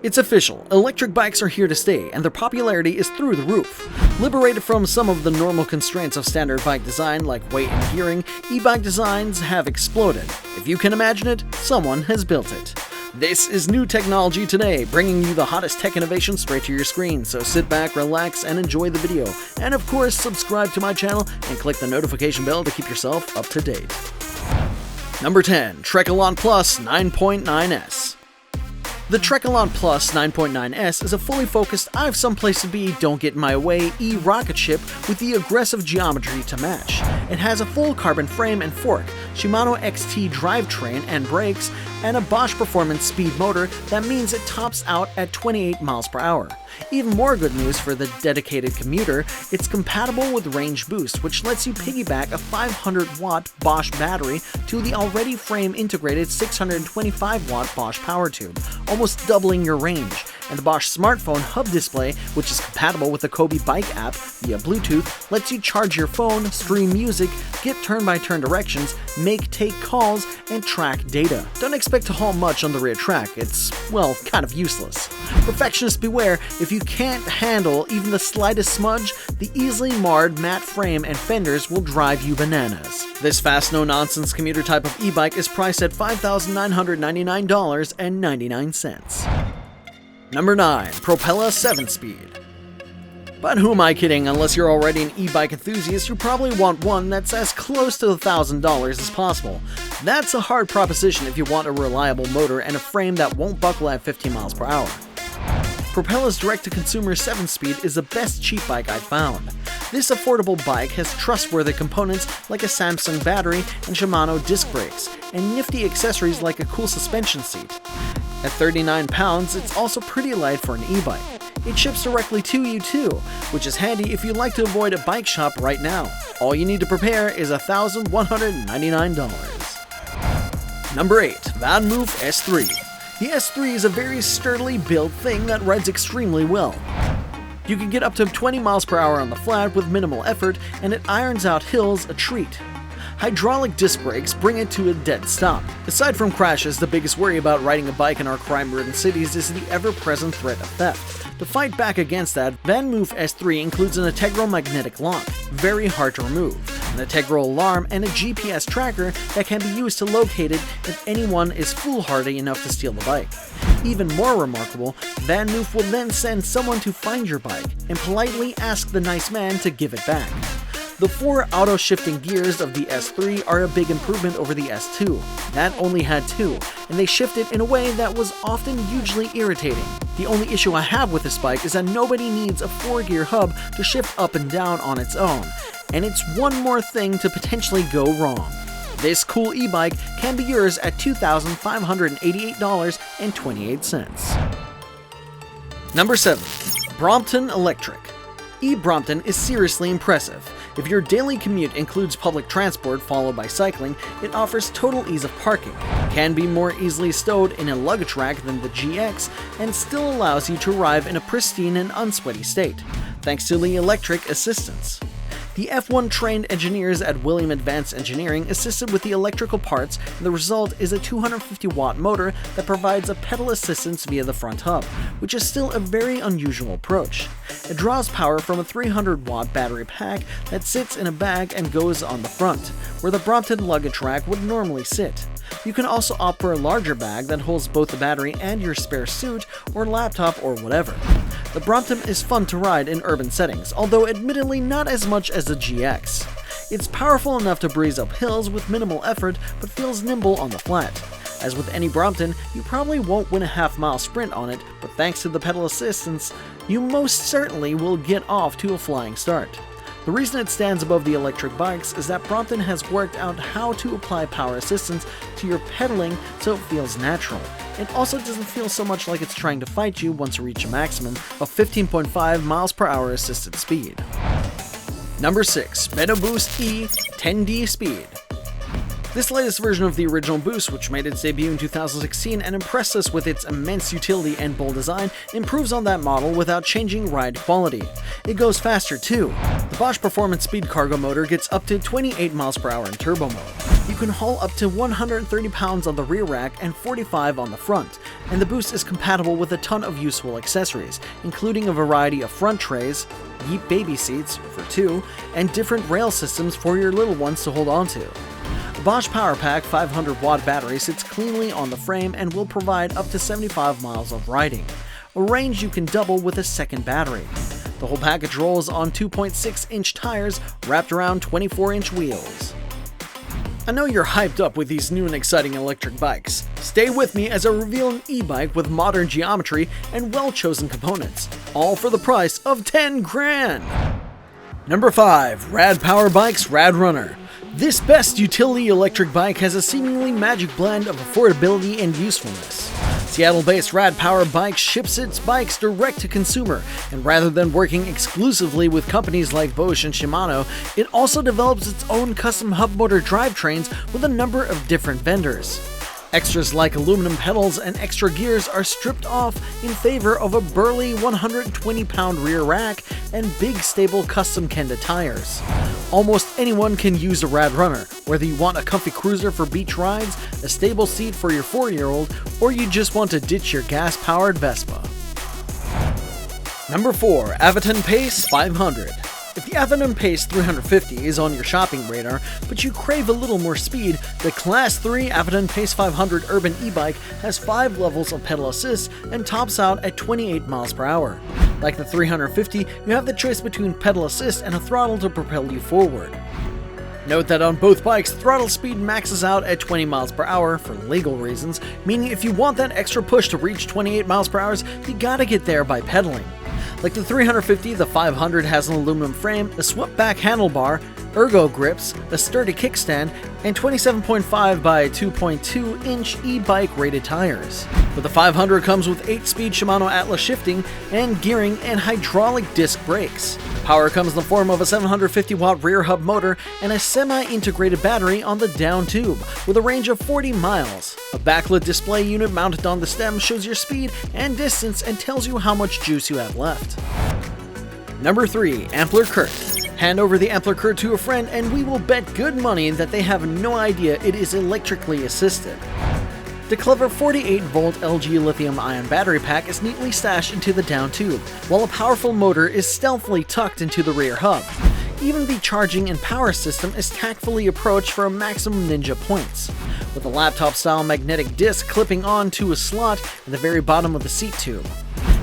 It's official, electric bikes are here to stay, and their popularity is through the roof. Liberated from some of the normal constraints of standard bike design like weight and gearing, e-bike designs have exploded. If you can imagine it, someone has built it. This is New Technology Today, bringing you the hottest tech innovation straight to your screen, so sit back, relax, and enjoy the video. And of course, subscribe to my channel and click the notification bell to keep yourself up to date. Number 10. Trek Allant Plus 9.9S. The Trek Allant Plus 9.9S is a fully focused, I've someplace to be, don't get in my way e-rocket ship with the aggressive geometry to match. It has a full carbon frame and fork, Shimano XT drivetrain and brakes, and a Bosch Performance speed motor that means it tops out at 28 miles per hour. Even more good news for the dedicated commuter, it's compatible with range boost, which lets you piggyback a 500-watt Bosch battery to the already frame-integrated 625-watt Bosch power tube, almost doubling your range. And the Bosch smartphone hub display, which is compatible with the Kobe Bike app via Bluetooth, lets you charge your phone, stream music, get turn-by-turn directions, take calls, and track data. Don't expect to haul much on the rear track, it's, well, kind of useless. Perfectionists beware, if you can't handle even the slightest smudge, the easily marred matte frame and fenders will drive you bananas. This fast, no-nonsense commuter type of e-bike is priced at $5,999.99. Number 9. Propella 7-Speed. But who am I kidding? Unless you're already an e-bike enthusiast, you probably want one that's as close to $1,000 as possible. That's a hard proposition if you want a reliable motor and a frame that won't buckle at 15 miles per hour. Propella's direct-to-consumer 7-Speed is the best cheap bike I've found. This affordable bike has trustworthy components like a Samsung battery and Shimano disc brakes, and nifty accessories like a cool suspension seat. At 39 pounds, it's also pretty light for an e-bike. It ships directly to you too, which is handy if you'd like to avoid a bike shop right now. All you need to prepare is $1,199. Number 8. VANMOOF S3. The S3 is a very sturdily built thing that rides extremely well. You can get up to 20 miles per hour on the flat with minimal effort, and it irons out hills a treat. Hydraulic disc brakes bring it to a dead stop. Aside from crashes, the biggest worry about riding a bike in our crime-ridden cities is the ever-present threat of theft. To fight back against that, VANMOOF S3 includes an integral magnetic lock, very hard to remove, an integral alarm, and a GPS tracker that can be used to locate it if anyone is foolhardy enough to steal the bike. Even more remarkable, VANMOOF will then send someone to find your bike and politely ask the nice man to give it back. The 4 auto-shifting gears of the S3 are a big improvement over the S2. That only had 2, and they shifted in a way that was often hugely irritating. The only issue I have with this bike is that nobody needs a 4-gear hub to shift up and down on its own, and it's one more thing to potentially go wrong. This cool e-bike can be yours at $2,588.28. Number 7. BROMPTON Electric. BROMPTON is seriously impressive. If your daily commute includes public transport followed by cycling, it offers total ease of parking, can be more easily stowed in a luggage rack than the GX, and still allows you to arrive in a pristine and unsweaty state, thanks to the electric assistance. The F1-trained engineers at William Advanced Engineering assisted with the electrical parts, and the result is a 250-watt motor that provides a pedal assistance via the front hub, which is still a very unusual approach. It draws power from a 300-watt battery pack that sits in a bag and goes on the front, where the BROMPTON luggage rack would normally sit. You can also opt for a larger bag that holds both the battery and your spare suit or laptop or whatever. The BROMPTON is fun to ride in urban settings, although admittedly not as much as the GX. It's powerful enough to breeze up hills with minimal effort, but feels nimble on the flat. As with any BROMPTON, you probably won't win a half-mile sprint on it, but thanks to the pedal assistance, you most certainly will get off to a flying start. The reason it stands above the electric bikes is that BROMPTON has worked out how to apply power assistance to your pedaling so it feels natural. It also doesn't feel so much like it's trying to fight you once you reach a maximum of 15.5 miles per hour assisted speed. Number 6. Benno Boost E 10D Speed. This latest version of the original Boost, which made its debut in 2016 and impressed us with its immense utility and bold design, improves on that model without changing ride quality. It goes faster too. The Bosch Performance Speed Cargo motor gets up to 28 miles per hour in turbo mode. You can haul up to 130 pounds on the rear rack and 45 on the front, and the boost is compatible with a ton of useful accessories, including a variety of front trays, Yeep baby seats for 2, and different rail systems for your little ones to hold onto. The Bosch PowerPack 500-watt battery sits cleanly on the frame and will provide up to 75 miles of riding, a range you can double with a second battery. The whole package rolls on 2.6-inch tires wrapped around 24-inch wheels. I know you're hyped up with these new and exciting electric bikes. Stay with me as I reveal an e-bike with modern geometry and well-chosen components, all for the price of 10 grand! Number 5. Rad Power Bikes RadRunner. This best utility electric bike has a seemingly magic blend of affordability and usefulness. Seattle-based Rad Power Bikes ships its bikes direct to consumer, and rather than working exclusively with companies like Bosch and Shimano, it also develops its own custom hub motor drivetrains with a number of different vendors. Extras like aluminum pedals and extra gears are stripped off in favor of a burly 120-pound rear rack and big stable custom Kenda tires. Almost anyone can use a RadRunner, whether you want a comfy cruiser for beach rides, a stable seat for your 4-year-old, or you just want to ditch your gas-powered Vespa. Number 4. Aventon Pace 500. If the Aventon Pace 350 is on your shopping radar, but you crave a little more speed, the Class 3 Aventon Pace 500 urban e-bike has 5 levels of pedal assist and tops out at 28 miles per hour. Like the 350, you have the choice between pedal assist and a throttle to propel you forward. Note that on both bikes, throttle speed maxes out at 20 miles per hour for legal reasons, meaning if you want that extra push to reach 28 miles per hour, you gotta get there by pedaling. Like the 350, the 500 has an aluminum frame, a swept-back handlebar, ergo grips, a sturdy kickstand, and 27.5 by 2.2-inch e-bike rated tires. But the 500 comes with 8-speed Shimano Atlas shifting and gearing and hydraulic disc brakes. Power comes in the form of a 750-watt rear hub motor and a semi-integrated battery on the down tube, with a range of 40 miles. A backlit display unit mounted on the stem shows your speed and distance and tells you how much juice you have left. Number 3. Ampler CURT. Hand over the Ampler CURT to a friend and we will bet good money that they have no idea it is electrically assisted. The clever 48-volt LG lithium-ion battery pack is neatly stashed into the down tube, while a powerful motor is stealthily tucked into the rear hub. Even the charging and power system is tactfully approached for a maximum ninja points, with a laptop-style magnetic disc clipping onto a slot at the very bottom of the seat tube.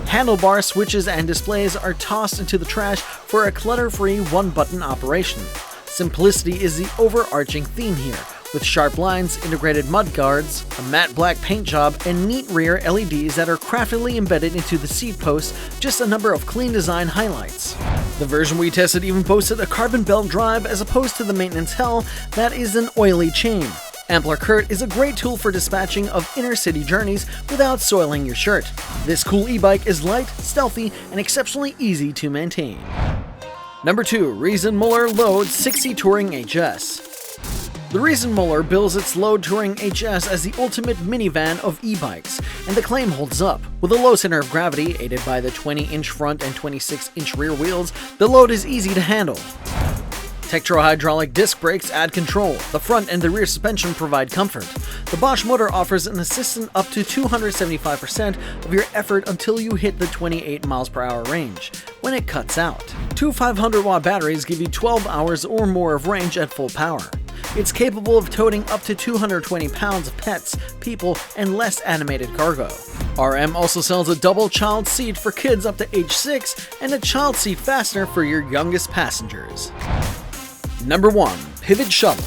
Handlebar switches and displays are tossed into the trash for a clutter-free one-button operation. Simplicity is the overarching theme here, with sharp lines, integrated mud guards, a matte black paint job, and neat rear LEDs that are craftily embedded into the seat posts, just a number of clean design highlights. The version we tested even boasted a carbon belt drive as opposed to the maintenance hell that is an oily chain. Ampler CURT is a great tool for dispatching of inner-city journeys without soiling your shirt. This cool e-bike is light, stealthy, and exceptionally easy to maintain. Number 2. Riese Muller Load 60 Touring HS. The Riese Muller bills its Load Touring HS as the ultimate minivan of e-bikes, and the claim holds up. With a low center of gravity, aided by the 20-inch front and 26-inch rear wheels, the load is easy to handle. Tektro-hydraulic disc brakes add control. The front and the rear suspension provide comfort. The Bosch motor offers an assistant up to 275% of your effort until you hit the 28 miles per hour range, when it cuts out. 2 500-watt batteries give you 12 hours or more of range at full power. It's capable of toting up to 220 pounds of pets, people, and less animated cargo. RM also sells a double child seat for kids up to age 6 and a child seat fastener for your youngest passengers. Number 1. Pivot Shuttle.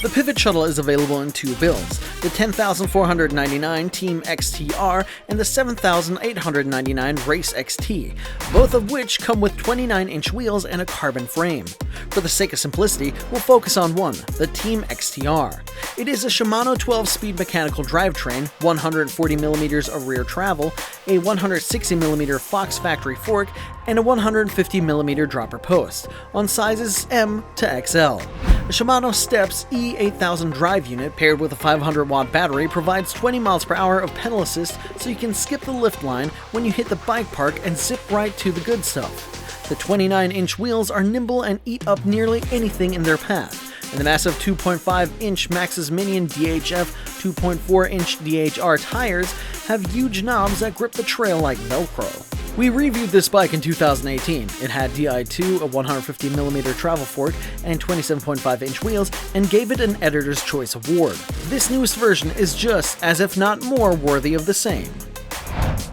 The Pivot Shuttle is available in 2 builds, the 10,499 Team XTR and the 7,899 Race XT, both of which come with 29-inch wheels and a carbon frame. For the sake of simplicity, we'll focus on one, the Team XTR. It is a Shimano 12-speed mechanical drivetrain, 140mm of rear travel, a 160mm Fox factory fork, and a 150mm dropper post, on sizes M to XL. The Shimano Steps E8000 drive unit paired with a 500-watt battery provides 20 miles per hour of pedal assist so you can skip the lift line when you hit the bike park and zip right to the good stuff. The 29-inch wheels are nimble and eat up nearly anything in their path. and the massive 2.5-inch Maxxis Minion DHF 2.4-inch DHR tires have huge knobs that grip the trail like Velcro. We reviewed this bike in 2018. It had Di2, a 150mm travel fork, and 27.5-inch wheels, and gave it an Editor's Choice Award. This newest version is just as if not more worthy of the same.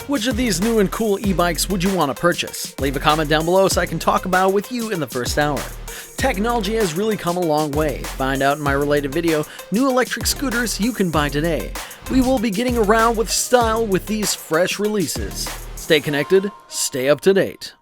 Which of these new and cool e-bikes would you want to purchase? Leave a comment down below so I can talk about it with you in the first hour. Technology has really come a long way. Find out in my related video, new electric scooters you can buy today. We will be getting around with style with these fresh releases. Stay connected, stay up to date.